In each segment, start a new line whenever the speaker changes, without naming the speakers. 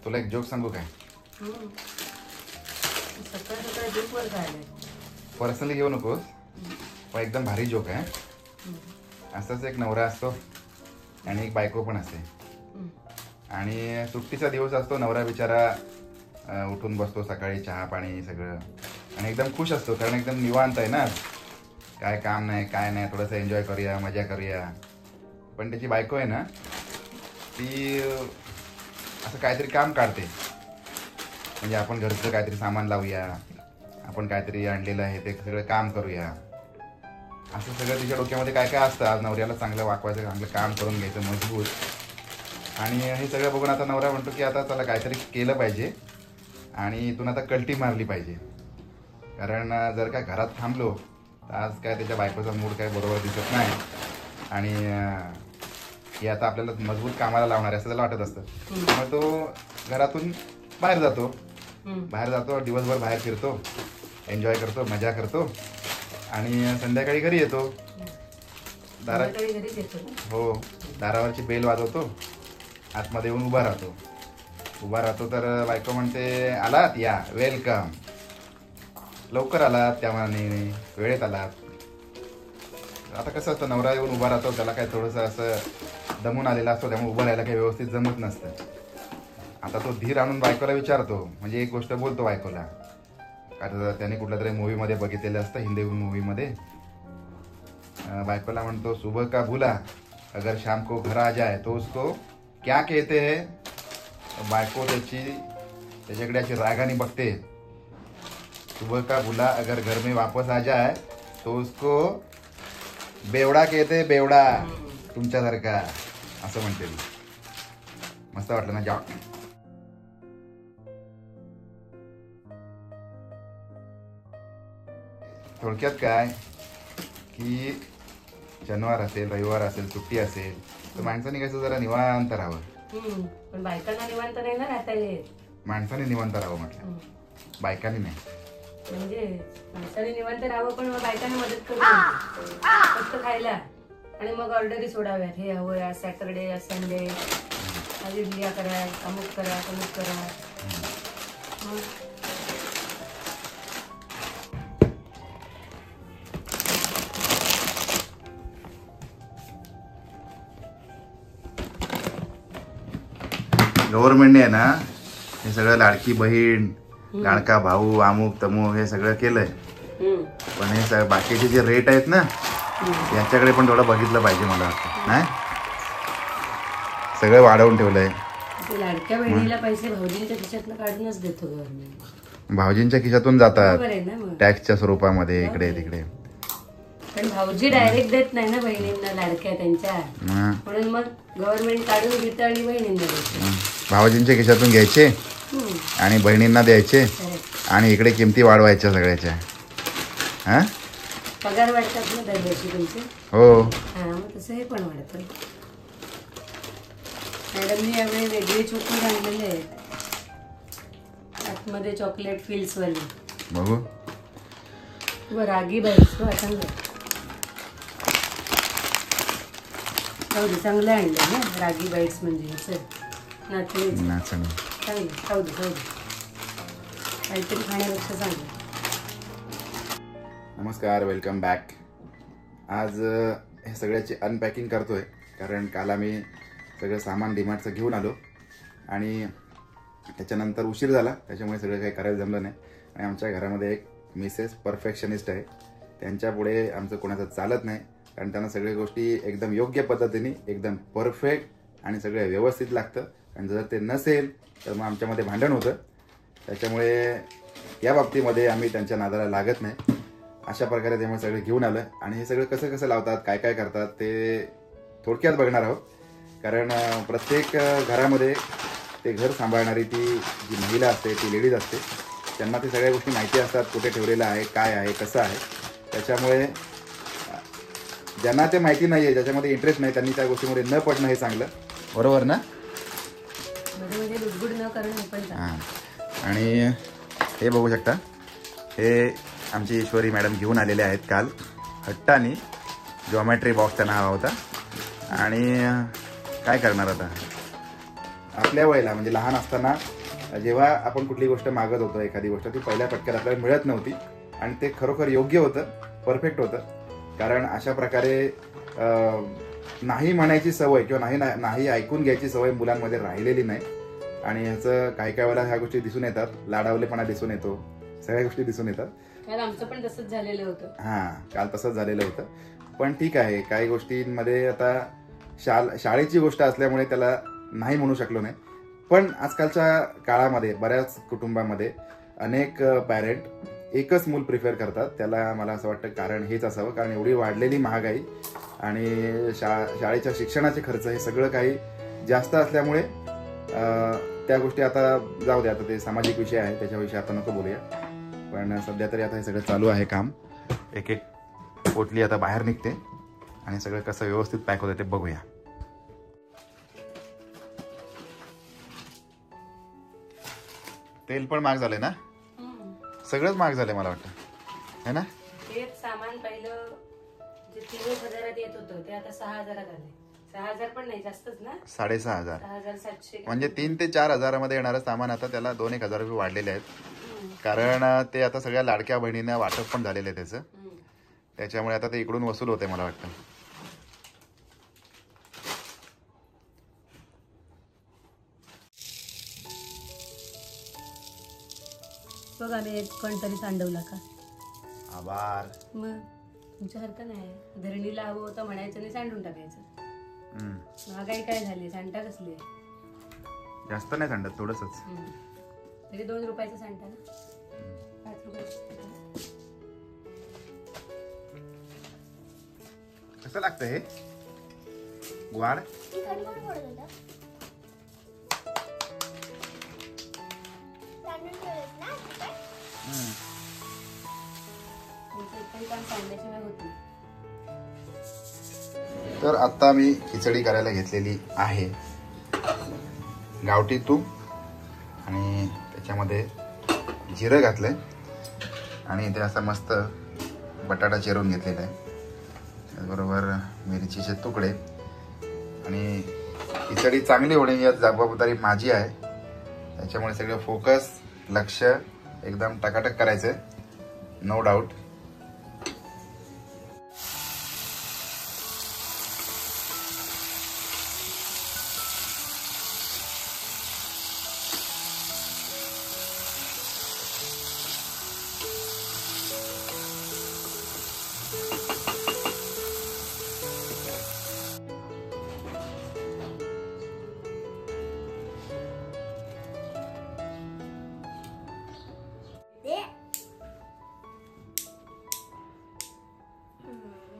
तुला एक जोक सांगू काय? पर्सनली घेऊ नकोस, पण एकदम भारी जोक आहे. असंच एक नवरा असतो आणि एक बायको पण असते आणि सुट्टीचा दिवस असतो. नवरा बिचारा उठून बसतो सकाळी, चहा पाणी सगळं, आणि एकदम खुश असतो कारण एकदम निवांत आहे ना, काय काम नाही काय नाही, थोडंसं एन्जॉय करूया, मजा करूया. पण त्याची बायको आहे ना, ती असं काहीतरी काम काढते. म्हणजे आपण घरचं काहीतरी सामान लावूया, आपण काहीतरी आणलेलं आहे ते सगळं काम करूया, असं सगळं तिच्या डोक्यामध्ये काय काय असतं. आज नवऱ्याला चांगलं वाकवायचं, चांगलं काम करून घ्यायचं मजबूत. आणि हे सगळं बघून आता नवरा म्हणतो की आता त्याला काहीतरी केलं पाहिजे आणि इथून आता कल्टी मारली पाहिजे. कारण जर का घरात थांबलो तर आज काय त्याच्या बायकोचा मूड काय बरोबर दिसत नाही आणि हे आता आपल्याला मजबूत कामाला लावणार आहे असं त्याला वाटत असतं. मग तो घरातून बाहेर जातो, दिवसभर बाहेर फिरतो, एन्जॉय करतो, मजा करतो आणि संध्याकाळी घरी येतो. हो, दारावरची बेल वाजवतो, आतमध्ये येऊन उभा राहतो तर बायको म्हणते, आलात, या, वेलकम, लवकर आलात, त्यामानाने वेळेत आलात. आता कसं असतं, नवरा येऊन उभा राहतो, त्याला काय थोडंसं असं दमून आलेला असतो, त्यामुळे उभं राहायला काही व्यवस्थित जमत नसतं. आता तो धीर आणून बायकोला विचारतो, म्हणजे एक गोष्ट बोलतो बायकोला, कारण त्याने कुठल्या तरी मूवीमध्ये बघितलेलं असतं, हिंदी मूवीमध्ये. बायकोला म्हणतो, सुबह का भूला अगर शाम को घर आ जाए तो उसको क्या कहते हैं? बायको त्याच्याकडे अशी रागाने बघते. सुबह का भूला अगर घर में वापस आ जाए तो उसको बेवडा कहते, बेवडा, तुमच्यासारखा, असं म्हणते. मस्त वाटलं ना जॉक? थोडक्यात काय की शनिवार असेल, रविवार असेल, सुट्टी असेल तर माणसाने कसं जरा निवांत राहावं.
पण बायकांना निवांत नाही ना राहता येत.
माणसाने निवांत राहावं म्हटलं, बायकांनी नाही.
म्हणजे माणसाने निवांत राहावं, पण बायकांना मदत करू फक्त खायला आणि मग ऑर्डरी सोडाव्यात. हे हवं, आज सॅटरडे, आज संडे, आज इडलिया करा, अमुक करा, तमुक करा.
गव्हर्नमेंटने आहे ना हे सगळं लाडकी बहीण, लाडका भाऊ, अमुक तमुक हे सगळं केलंय, पण हे सगळं बाकीचे जे रेट आहेत ना याच्याकडे पण थोडं बघितलं पाहिजे मला वाटतं. नाही, सगळं वाढवून ठेवलंय.
लाडक्या बहिणीला पैसे भाऊजींच्या खिशातून काढूनच देतो गव्हर्नमेंट.
भाऊजींच्या खिशातून जातात टॅक्सच्या स्वरूपामध्ये इकडे तिकडे.
पण भाऊजी डायरेक्ट देत नाही ना बहिणींना लाडक्या त्यांच्या, म्हणून मग गव्हर्नमेंट काढून घेतं आणि बहिणींना देते.
भाऊजींच्या खिशातून घ्यायचे आणि बहिणींना द्यायचे आणि इकडे किमती वाढवायच्या सगळ्याच्या. हा,
पगार वाढतात ना दरवर्षी तुमचे?
हो.
हा, मग तसं हे पण वाढतं. मॅडमनी यावेळी वेगळे चॉकलेट आणलेले आहेत, आतमध्ये चॉकलेट फिल्स वाले.
बघू.
रागी बाईट्स चांगलं चांगलं आणलं ना, रागी बाईट्स म्हणजे नाचणी चांगली खाऊ काहीतरी खाण्यापेक्षा चांगलं.
नमस्कार, वेलकम बॅक. आज हे सगळ्याची अनपॅकिंग करतोय कारण काल आम्ही सगळं सामान डीमार्टचं घेऊन आलो आणि त्याच्यानंतर उशीर झाला, त्याच्यामुळे सगळं काही करायला जमलं नाही. आणि आमच्या घरामध्ये एक मिसेस परफेक्शनिस्ट आहे, त्यांच्यापुढे आमचं कोणाचं चालत नाही, कारण त्यांना सगळ्या गोष्टी एकदम योग्य पद्धतीने, एकदम परफेक्ट आणि सगळं व्यवस्थित लागतं. आणि जर ते नसेल तर मग आमच्यामध्ये भांडण होतं. त्याच्यामुळे या बाबतीमध्ये आम्ही त्यांच्या नादाला लागत नाही. अशा प्रकारे त्यामुळे सगळं घेऊन आलं आणि हे सगळं कसं कसं लावतात, काय काय करतात ते थोडक्यात बघणार आहोत. कारण प्रत्येक घरामध्ये ते घर सांभाळणारी ती जी महिला असते, ती लेडीज असते, त्यांना ते सगळ्या गोष्टी माहिती असतात, कुठे ठेवलेलं आहे, काय आहे, कसं आहे. त्याच्यामुळे ज्यांना ते माहिती नाही आहे, ज्याच्यामध्ये इंटरेस्ट नाही, त्यांनी त्या गोष्टीमध्ये न पडणं हे चांगलं. बरोबर ना? हां. आणि हे बघू शकता, हे आमची ईश्वरी मॅडम घेऊन आलेले आहेत काल हट्टानी. जॉमेट्री बॉक्स त्यांना हवा होता आणि काय करणार आता, आपल्या वेळेला म्हणजे लहान असताना जेव्हा आपण कुठली गोष्ट मागत होतो, एखादी गोष्ट ती पहिल्या फटक्यात आपल्याला मिळत नव्हती आणि ते खरोखर योग्य होतं, परफेक्ट होतं. कारण अशा प्रकारे नाही म्हणायची सवय किंवा नाही ऐकून घ्यायची सवय मुलांमध्ये राहिलेली नाही. आणि ह्याचं काही काही वेळेला ह्या गोष्टी दिसून येतात, लाडावलेपणा दिसून येतो, सगळ्या गोष्टी दिसून येतात.
आमचं पण तसंच झालेलं होतं.
काल तसंच झालेलं होतं. पण ठीक आहे, काही गोष्टींमध्ये आता शाळेची गोष्ट असल्यामुळे त्याला नाही म्हणू शकलो नाही. पण आजकालच्या काळामध्ये बऱ्याच कुटुंबामध्ये अनेक पॅरेंट एकच मूल प्रिफर करतात. त्याला मला असं वाटतं कारण हेच असावं, कारण एवढी वाढलेली महागाई आणि शाळेच्या शिक्षणाचे खर्च हे सगळं काही जास्त असल्यामुळे त्या गोष्टी आता जाऊ द्या, आता ते सामाजिक विषय आहे, त्याच्याविषयी आता नको बोलूया. पण सध्या तरी आता हे सगळं चालू आहे काम. एक एक पोटली आता बाहेर निघते आणि सगळं कसं व्यवस्थित पॅक होतं ते बघूया. तेल पण महाग झाले ना, सगळंच महाग झालंय मला वाटतं, है ना.
ते सामान पहिलं जे 3,000 येत होतं ते आता 6,000 आले. 6,000 पण नाही, जास्तच ना,
6,500.
6,700.
म्हणजे 3 ते 4,000 मध्ये येणारं सामान आता त्याला 2-1,000 रुपये वाढलेले आहेत. कारण ते आता सगळ्या लाडक्या बहिणींना वाटप पण झालेलं आहे त्याचं, त्याच्यामुळे आता ते इकडून वसूल होते मला वाटतं.
बघ आम्ही एक कण तरी सांडवला का.
आभार.
मग तुमच्यासारखं नाही, धरणीला हवं होतं म्हणायचं आणि सांडून टाकायचं. महागाई काय झाली, सांडता कसली.
जास्त नाही सांडत, थोडंसच.
तरी 2 रुपयाचं सांडता ना, 5 रुपयाचं.
कसं लागतं हे वाढ. तर आता मी खिचडी करायला घेतलेली आहे. गावठी तूप आणि त्याच्यामध्ये जिरं घातलंय आणि इथे असा मस्त बटाटा चिरून घेतलेला आहे, त्याचबरोबर मिरचीचे तुकडे. आणि खिचडी चांगली होणे यात जबाबदारी माझी आहे, त्याच्यामुळे सगळं फोकस, लक्ष एकदम टकाटक करायचं, नो डाऊट.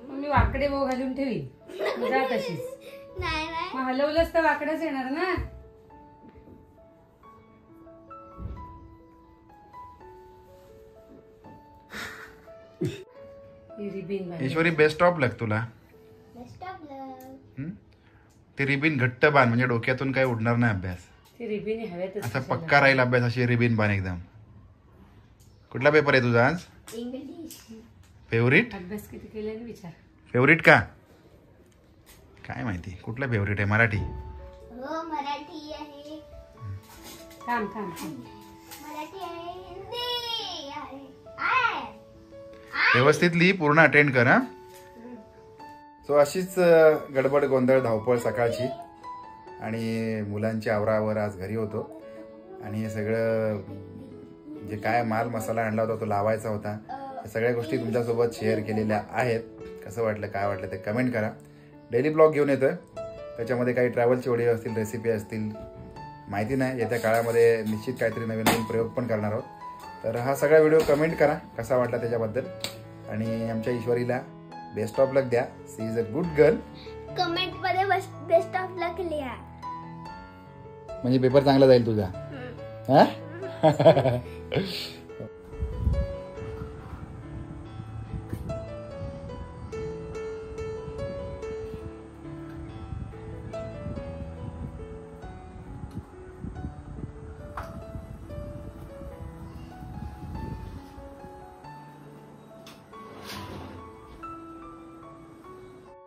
मी वाकडे वो घालून ठेवी जा तशीच. मग हलवलंच तर वाकडच येणार ना.
ईश्वरी बेस्ट ऑफ लक तुला. ते रिबीन घट्ट बांध, म्हणजे डोक्यातून काही उडणार नाही अभ्यास.
ती रिबीन हव्यातच
असा पक्का राहील अभ्यास, अशी रिबीन बांध एकदम. कुठला पेपर आहे तुझा आज?
इंग्लिश.
फेवरेट?
अभ्यास किती केल्याने विचार.
फेवरेट का काय माहिती, कुठला फेवरेट आहे? मराठी.
हो मराठी आहे.
थांब थांब
मराठी आहे, हिंदी आहे.
व्यवस्थित लिही, पूर्ण अटेंड कर. हा. सो अशीच गडबड गोंधळ धावपळ सकाळची आणि मुलांची आवरावर आज घरी होतो आणि हे सगळं जे काय माल मसाला आणला होता तो लावायचा होता, सगळ्या गोष्टी तुमच्यासोबत शेअर केलेल्या आहेत. कसं वाटलं, काय वाटलं ते कमेंट करा. डेली ब्लॉग घेऊन येतोय, त्याच्यामध्ये काही ट्रॅव्हलचे व्हिडिओ असतील, रेसिपी असतील, माहिती नाही, येत्या काळामध्ये निश्चित काहीतरी नवीन नवीन प्रयोग पण करणार आहोत. तर हा सगळा व्हिडिओ कमेंट करा कसा वाटला त्याच्याबद्दल आणि आमच्या ईश्वरीला बेस्ट ऑफ लक द्या. She is a good girl.
Comment मध्ये बेस्ट ऑफ लक लिहा,
म्हणजे पेपर चांगला जाईल तुझा. हा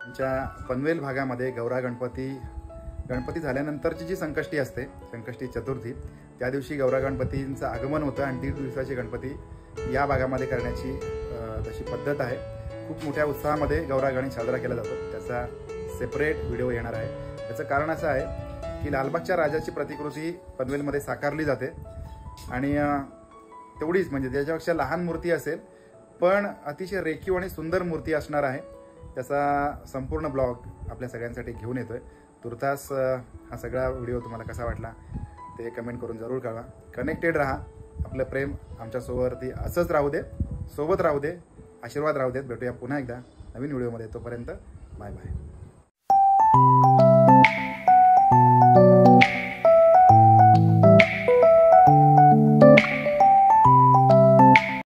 आमच्या पनवेल भागामध्ये गौरा गणपती गणपती झाल्यानंतरची जी संकष्टी असते, संकष्टी चतुर्थी, त्या दिवशी गौरा गणपतींचं आगमन होतं आणि 1.5 दिवसाचे गणपती या भागामध्ये करण्याची तशी पद्धत आहे. खूप मोठ्या उत्साहामध्ये गौरा गणेश साजरा केला जातो. त्याचा सेपरेट व्हिडिओ येणार आहे. त्याचं कारण असं आहे की लालबागच्या राजाची प्रतिकृती पनवेलमध्ये साकारली जाते आणि तेवढीच म्हणजे त्याच्यापेक्षा लहान मूर्ती असेल पण अतिशय रेखीव आणि सुंदर मूर्ती असणार आहे. त्याचा संपूर्ण ब्लॉग आपल्या सगळ्यांसाठी घेऊन येतोय. तुर्तास हा सगळा व्हिडिओ तुम्हाला कसा वाटला ते कमेंट करून जरूर कळवा. कनेक्टेड राहा. आपलं प्रेम आमच्यासोबतही असंच राहू दे, सोबत राहू दे, आशीर्वाद राहू देत. भेटूया पुन्हा एकदा नवीन व्हिडिओमध्ये. तोपर्यंत बाय बाय.